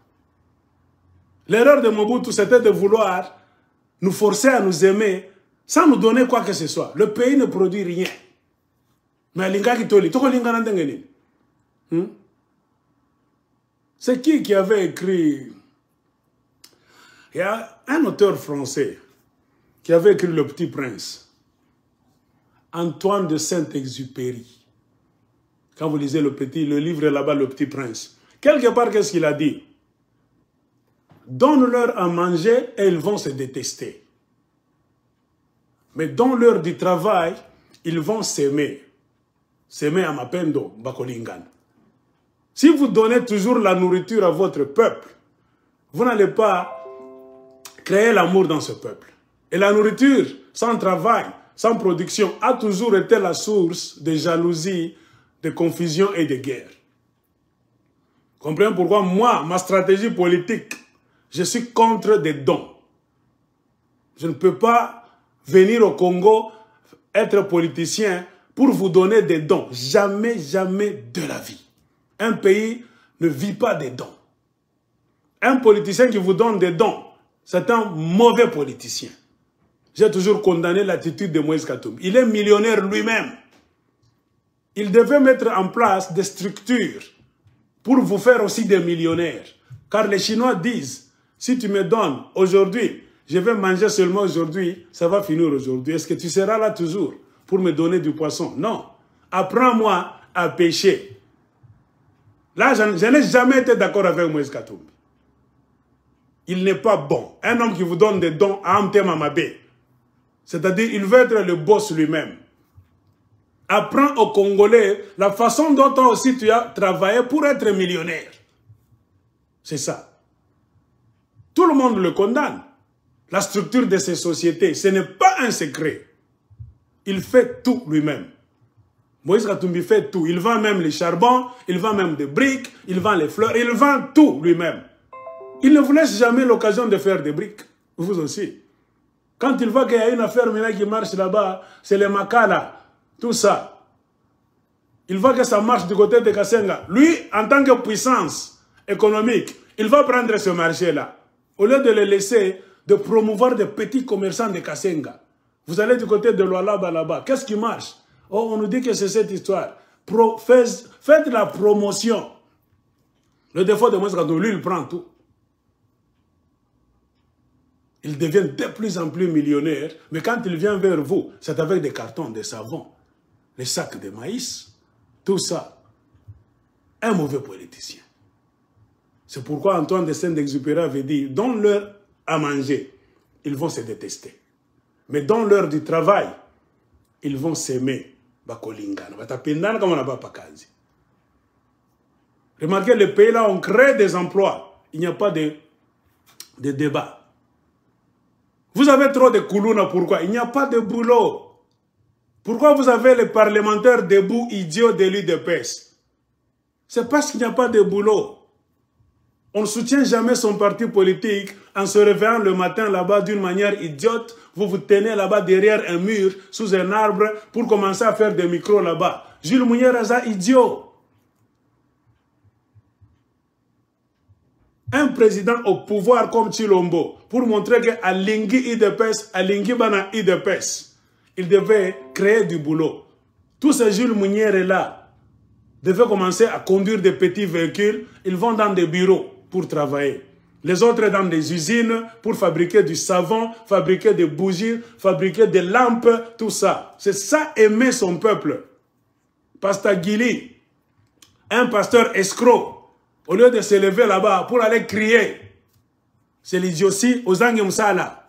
L'erreur de Mobutu, c'était de vouloir nous forcer à nous aimer sans nous donner quoi que ce soit. Le pays ne produit rien. Mais c'est qui avait écrit? Il y a un auteur français qui avait écrit Le Petit Prince. Antoine de Saint-Exupéry. Quand vous lisez le livre là-bas, Le Petit Prince. Quelque part, qu'est-ce qu'il a dit? Donne-leur à manger et ils vont se détester. Mais donne-leur du travail, ils vont s'aimer. S'aimer à Mapendo, Bakolingan. Si vous donnez toujours la nourriture à votre peuple, vous n'allez pas créer l'amour dans ce peuple. Et la nourriture, sans travail, sans production, a toujours été la source de jalousie, de confusion et de guerre. Comprenez pourquoi moi, ma stratégie politique, je suis contre des dons. Je ne peux pas venir au Congo, être politicien, pour vous donner des dons. Jamais, jamais de la vie. Un pays ne vit pas des dons. Un politicien qui vous donne des dons, c'est un mauvais politicien. J'ai toujours condamné l'attitude de Moïse Katumbi. Il est millionnaire lui-même. Il devait mettre en place des structures pour vous faire aussi des millionnaires. Car les Chinois disent, si tu me donnes aujourd'hui, je vais manger seulement aujourd'hui, ça va finir aujourd'hui. Est-ce que tu seras là toujours pour me donner du poisson? Non. Apprends-moi à pêcher. Là, je n'ai jamais été d'accord avec Moïse Katumbi. Il n'est pas bon. Un homme qui vous donne des dons à Amté Mamabé. C'est-à-dire, il veut être le boss lui-même. Apprends aux Congolais la façon dont toi aussi tu as travaillé pour être millionnaire. C'est ça. Tout le monde le condamne. La structure de ces sociétés, ce n'est pas un secret. Il fait tout lui-même. Moïse Katumbi fait tout. Il vend même les charbons, il vend même des briques, il vend les fleurs, il vend tout lui-même. Il ne vous laisse jamais l'occasion de faire des briques. Vous aussi. Quand il voit qu'il y a une affaire maintenant qui marche là-bas, c'est les Makala, tout ça. Il voit que ça marche du côté de Kasenga. Lui, en tant que puissance économique, il va prendre ce marché-là. Au lieu de le laisser, de promouvoir des petits commerçants de Kasenga. Vous allez du côté de Lualaba là-bas. Qu'est-ce qui marche? Oh, on nous dit que c'est cette histoire. Faites la promotion. Le défaut de Moïse Katumbi, lui, il prend tout. Il devient de plus en plus millionnaire, mais quand il vient vers vous, c'est avec des cartons de savon, les sacs de maïs, tout ça. Un mauvais politicien. C'est pourquoi Antoine de Saint-Exupéry avait dit, donne-leur à manger, ils vont se détester. Mais dans l'heure du travail, ils vont s'aimer. Remarquez, les pays-là, on crée des emplois. Il n'y a pas de débat. Vous avez trop de koulouna, pourquoi? Il n'y a pas de boulot. Pourquoi vous avez les parlementaires debout, idiots de l'UDPS? C'est parce qu'il n'y a pas de boulot. On ne soutient jamais son parti politique en se réveillant le matin là-bas d'une manière idiote. Vous vous tenez là-bas derrière un mur, sous un arbre, pour commencer à faire des micros là-bas. Jules Mounieraza, idiot. Un président au pouvoir comme Chilombo, pour montrer qu'à Lingui IDPS, à Lingui Bana IDPS, il devait créer du boulot. Tous ces Jules Mounières-là devaient commencer à conduire des petits véhicules. Ils vont dans des bureaux pour travailler. Les autres dans des usines pour fabriquer du savon, fabriquer des bougies, fabriquer des lampes, tout ça. C'est ça aimer son peuple. Pasteur Guili, un pasteur escroc, au lieu de se lever là-bas pour aller crier, c'est l'idiotie aux Angemsala.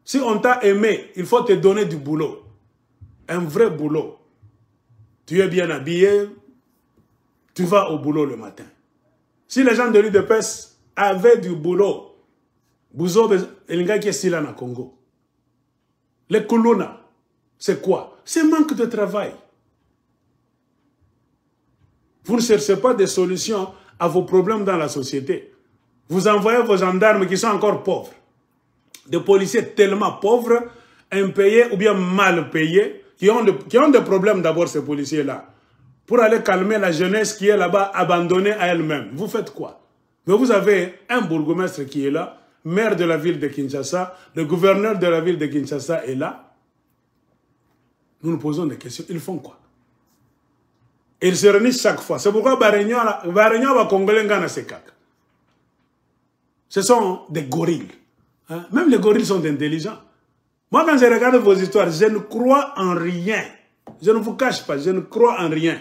Si on t'a aimé, il faut te donner du boulot. Un vrai boulot. Tu es bien habillé, tu vas au boulot le matin. Si les gens de l'UDPS avaient du boulot, Bouzo et qui est là au Congo. Les Koulouna, c'est quoi? C'est manque de travail. Vous ne cherchez pas des solutions à vos problèmes dans la société. Vous envoyez vos gendarmes qui sont encore pauvres. Des policiers tellement pauvres, impayés ou bien mal payés, qui ont des problèmes d'abord, ces policiers-là, pour aller calmer la jeunesse qui est là-bas abandonnée à elle-même. Vous faites quoi? Mais vous avez un bourgmestre qui est là, maire de la ville de Kinshasa, le gouverneur de la ville de Kinshasa est là. Nous nous posons des questions. Ils font quoi? Et ils se réunissent chaque fois. C'est pourquoi Barignon va Congolais Ngana Sekak. Ce sont des gorilles. Hein? Même les gorilles sont intelligents. Moi, quand je regarde vos histoires, je ne crois en rien. Je ne vous cache pas, je ne crois en rien.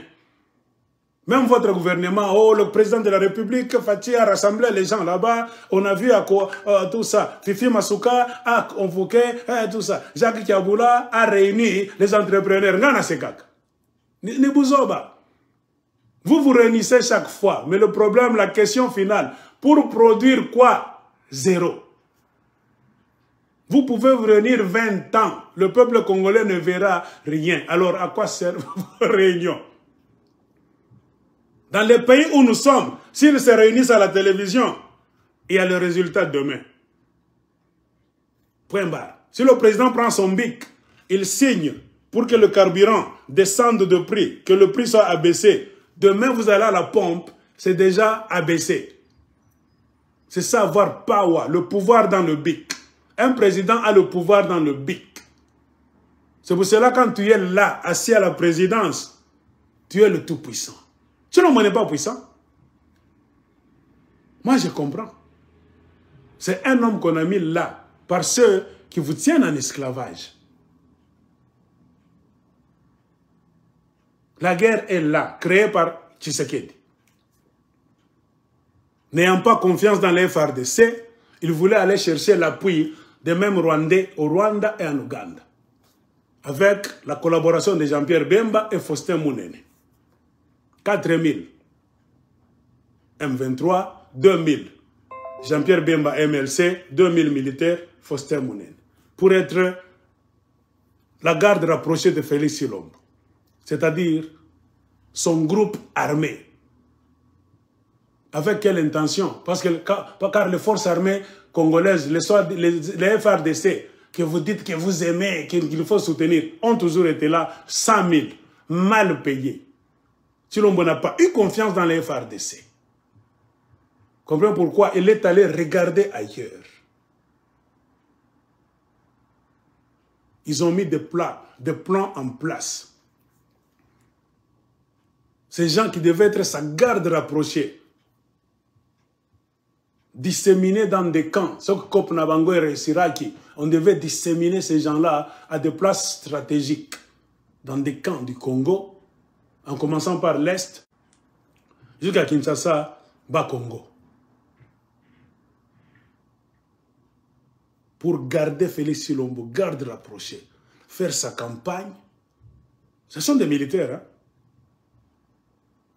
Même votre gouvernement, oh, le président de la République, Fatih a rassemblé les gens là-bas. On a vu à quoi, tout ça. Fifi Masuka a convoqué tout ça. Jacques Kiaboula a réuni les entrepreneurs. Ngana Sekak. Nibuzoba. Vous vous réunissez chaque fois. Mais le problème, la question finale, pour produire quoi? Zéro. Vous pouvez vous réunir 20 ans. Le peuple congolais ne verra rien. Alors, à quoi servent vos réunions? Dans les pays où nous sommes, s'ils se réunissent à la télévision, il y a le résultat demain. Point barre. Si le président prend son bic, il signe pour que le carburant descende de prix, que le prix soit abaissé. Demain, vous allez à la pompe, c'est déjà abaissé. C'est ça, avoir power, le pouvoir dans le bic. Un président a le pouvoir dans le bic. C'est pour cela, quand tu es là, assis à la présidence, tu es le tout-puissant. Sinon, on n'est pas puissant. Moi, je comprends. C'est un homme qu'on a mis là par ceux qui vous tiennent en esclavage. La guerre est là, créée par Tshisekedi. N'ayant pas confiance dans les FARDC, il voulait aller chercher l'appui des mêmes Rwandais au Rwanda et en Ouganda. avec la collaboration de Jean-Pierre Bemba et Faustin Mounene. 4000 M23, 2000 Jean-Pierre Bemba MLC, 2000 militaires, Faustin Mounene. Pour être la garde rapprochée de Félix Tshilombo, c'est-à-dire son groupe armé. Avec quelle intention? Parce que car les forces armées congolaises, les FARDC, que vous dites que vous aimez, qu'il faut soutenir, ont toujours été là, 100 000, mal payés. Tshilombo n'a pas eu confiance dans les FARDC. Comprenez pourquoi il est allé regarder ailleurs. Ils ont mis des plans en place. Ces gens qui devaient être sa garde rapprochée, disséminés dans des camps, ce que Kop Nabango et Siraki, on devait disséminer ces gens-là à des places stratégiques, dans des camps du Congo, en commençant par l'Est, jusqu'à Kinshasa, Bas-Congo. Pour garder Félix Tshilombo, garde rapprochée, faire sa campagne. Ce sont des militaires, hein?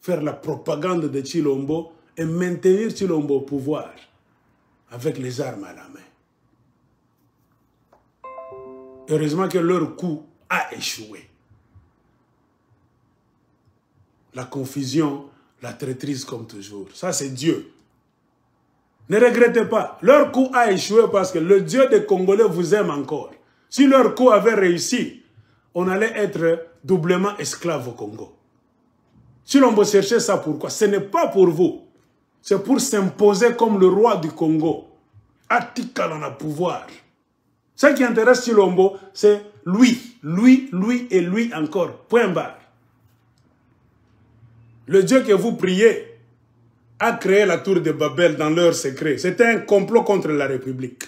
Faire la propagande de Tshilombo et maintenir Tshilombo au pouvoir avec les armes à la main. Heureusement que leur coup a échoué. La confusion, la traîtrise comme toujours. Ça, c'est Dieu. Ne regrettez pas. Leur coup a échoué parce que le Dieu des Congolais vous aime encore. Si leur coup avait réussi, on allait être doublement esclaves au Congo. Si l'on veut chercher ça, pourquoi? Ce n'est pas pour vous. C'est pour s'imposer comme le roi du Congo. Atika dans le pouvoir. Ce qui intéresse Tshilombo, c'est lui, lui et lui encore. Point barre. Le Dieu que vous priez a créé la tour de Babel dans leur secret. C'était un complot contre la République.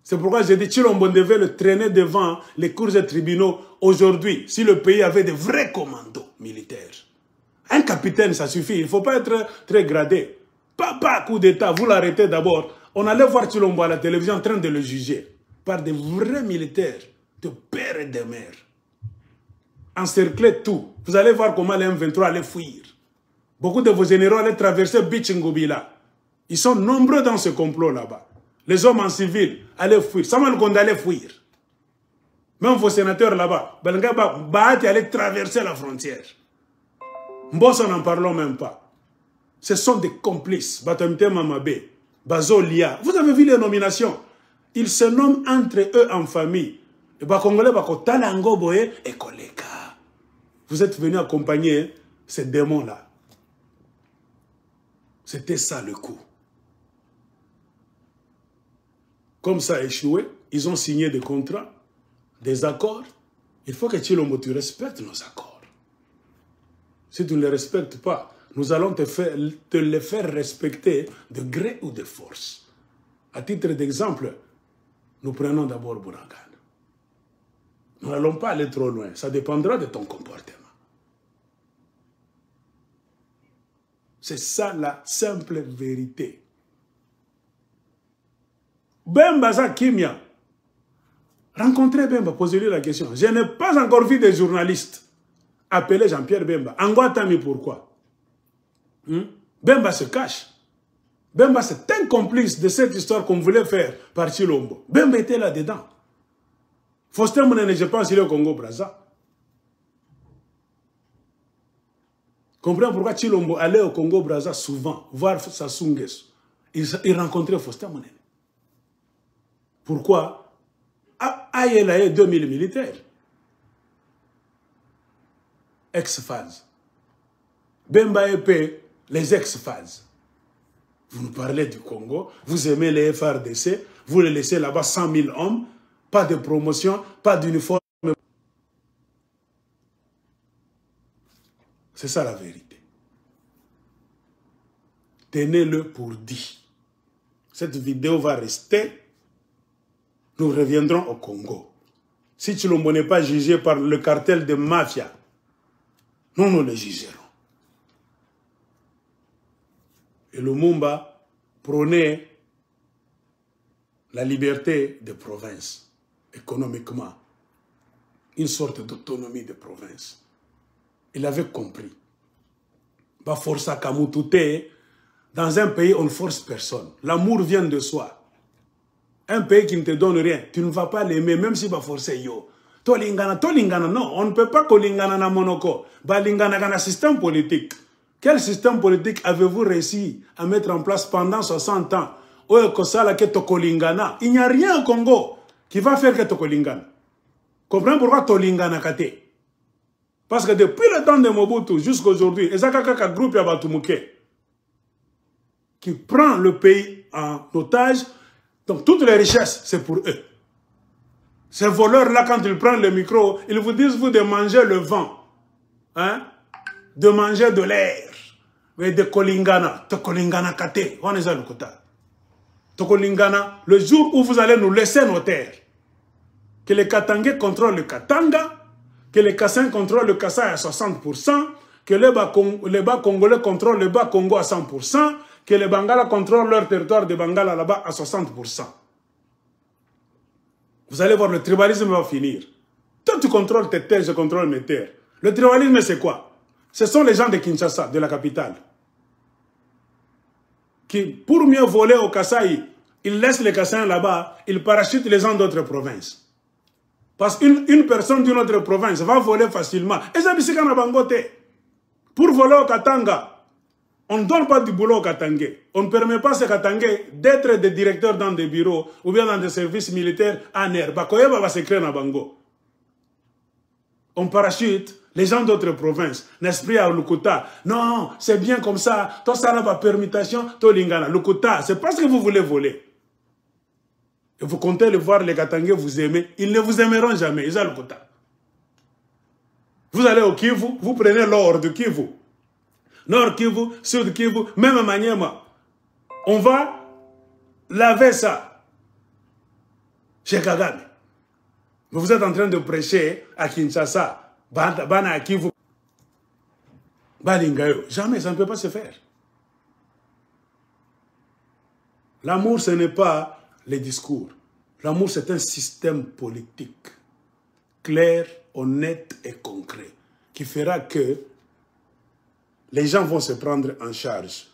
C'est pourquoi j'ai dit Tshilombo devait le traîner devant les cours et tribunaux aujourd'hui, si le pays avait de vrais commandos militaires. Un capitaine, ça suffit. Il ne faut pas être très gradé. Pas coup d'État, vous l'arrêtez d'abord. On allait voir Tshilombo à la télévision en train de le juger par des vrais militaires de père et de mère. Encercler tout. Vous allez voir comment les M23 allaient fuir. Beaucoup de vos généraux allaient traverser Bichingobila. Ils sont nombreux dans ce complot là-bas. Les hommes en civil allaient fuir. Samuel Gonda allait fuir. Même vos sénateurs là-bas. Belengaba Bahati allait traverser la frontière. Mbosso, n'en parlons même pas. Ce sont des complices. Batamite Mamabe, Bazo Lia. Vous avez vu les nominations. Ils se nomment entre eux en famille. Et Bakongolais Bakotalango Boye et Koleka. Vous êtes venus accompagner ces démons-là. C'était ça le coup. Comme ça a échoué, ils ont signé des contrats, des accords. Il faut que Tshilombo, tu respectes nos accords. Si tu ne les respectes pas, nous allons te les faire respecter de gré ou de force. À titre d'exemple, nous prenons d'abord Bourangane. Nous n'allons pas aller trop loin. Ça dépendra de ton comportement. C'est ça la simple vérité. Bemba za Kimia. Rencontrez Bemba, posez-lui la question. Je n'ai pas encore vu des journalistes appeler Jean-Pierre Bemba. Angouatami, pourquoi? Bemba se cache. Bemba, c'est un complice de cette histoire qu'on voulait faire par Tshilombo. Bemba était là-dedans. Faustin Mounene, je pense, il est au Congo-Brazza. Comprenez pourquoi Tshilombo allait au Congo-Brazza souvent, voir Sassou Nguesso. Il rencontrait Faustin Mounene. Pourquoi? Il a 2000 militaires. Ex-phase. Bemba épée, les ex-phases. Vous nous parlez du Congo, vous aimez les FARDC, vous les laissez là-bas 100 000 hommes, pas de promotion, pas d'uniforme. C'est ça la vérité. Tenez-le pour dit. Cette vidéo va rester. Nous reviendrons au Congo. Si Tshilombo n'est pas jugé par le cartel de mafia, nous le jugerons. Et Lumumba prônait la liberté des provinces, économiquement. une sorte d'autonomie de province. Il avait compris. Bah, force à Kamutouté, dans un pays, on ne force personne. L'amour vient de soi. Un pays qui ne te donne rien, tu ne vas pas l'aimer, même si va forcer yo. Tolingana, non, on ne peut pas kolingana na monoko. Bah, lingana gana système politique. Quel système politique avez-vous réussi à mettre en place pendant 60 ans? Il n'y a rien au Congo qui va faire que Tokolingana. Comprenez pourquoi Tolingana Kate? Parce que depuis le temps de Mobutu jusqu'à aujourd'hui, Ezakaka groupe Yabatumuke qui prend le pays en otage, donc toutes les richesses, c'est pour eux. Ces voleurs-là, quand ils prennent le micro, ils vous disent vous de manger le vent, hein? De manger de l'air, mais de Kolingana, Tokolingana Kate, on est à l'Okota. Tokolingana, le jour où vous allez nous laisser nos terres, que les Katangais contrôlent le Katanga, que les Kassans contrôlent le Kassai à 60%, que les bas Congolais contrôlent le bas Congo à 100%, que les Bangala contrôlent leur territoire de Bangala là-bas à 60%. Vous allez voir, le tribalisme va finir. Toi, tu contrôles tes terres, je contrôle mes terres. Le tribalisme, c'est quoi? Ce sont les gens de Kinshasa, de la capitale, qui, pour mieux voler au Kasaï, ils laissent les Kassans là-bas, ils parachutent les gens d'autres provinces. Parce qu'une personne d'une autre province va voler facilement. Et ça, c'est quand Bangote. Pour voler au Katanga, on ne donne pas du boulot au Katangais. On ne permet pas à ces Katangais d'être des directeurs dans des bureaux ou bien dans des services militaires en air. Bakoyeba va se créer dans Bango. On parachute les gens d'autres provinces. N'esprit à Lukuta. Non, c'est bien comme ça. Tout ça n'a pas permutation. Tout lingana. Lukuta, c'est parce que vous voulez voler. Et vous comptez le voir, les Katangais vous aimer. Ils ne vous aimeront jamais. Ils ont Lukuta. Vous allez au Kivu, vous prenez l'or de Kivu. Nord Kivu, Sud Kivu, même Maniema. On va laver ça chez Kagame. Vous êtes en train de prêcher à Kinshasa, Bana à Kivu, Balingayo. Jamais, ça ne peut pas se faire. L'amour, ce n'est pas les discours. L'amour, c'est un système politique clair, honnête et concret qui fera que les gens vont se prendre en charge.